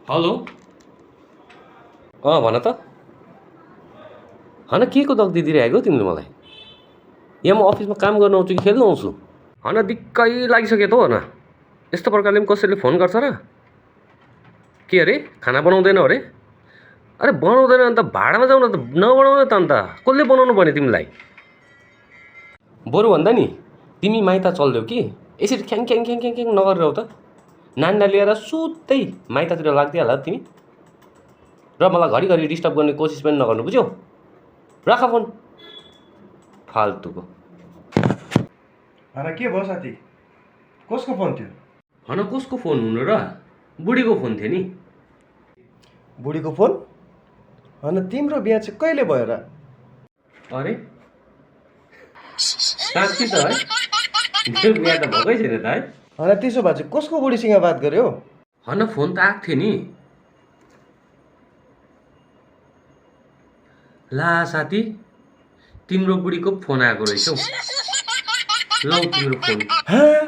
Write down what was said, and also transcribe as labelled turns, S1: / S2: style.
S1: Hello. भन त। हन के को दग दिइरहेको तिमीले मलाई? यहाँ म अफिसमा काम गर्न आउँछु कि खेल्न आउँछु? हन दिक्कै लागिसक्यो त हो। हन यस्तो प्रकारले पनि कसैले फोन गर्छ र? के अरे खाना बनाउँदैन अरे? अरे बनाउँदैन भने त भाडामा जाउँ न त, नबनाउन त अन्त कसले बनाउनु पर्ने तिमीलाई? बरु भन्दा नि तिमी माइत चल्देऊ कि यसरी ख्याङ ख्याङ ख्याङ ख्याङ ख्याङ नगरेर त। नानीलाई लिएर सुत्तै माइततिर लाग्दिहाल तिमी। र मलाई घरिघरि डिस्टर्ब गर्ने कोसिस पनि नगर्नु, बुझ्यौ? राख फोन फाल्तुको।
S2: हन के भयो साथी? कसको फोन थियो?
S1: हन कसको फोन हुनु र? बुढीको फोन थियो नि।
S2: बुढीको फोन? हन तिम्रो बिहा चाहिँ कहिले भयो र?
S1: अरे साँच्ची त है? मेरो बिहा त भएकै छैन त है।
S2: हन त्यसो भए चाहिँ कसको बुढीसँग बात गर्यो?
S1: हन फोन त आएको थियो नि। ला साथी, तिम्रो बुढीको फोन आएको रहेछ हौ। लौ तिम्रो फोन।
S2: हाँ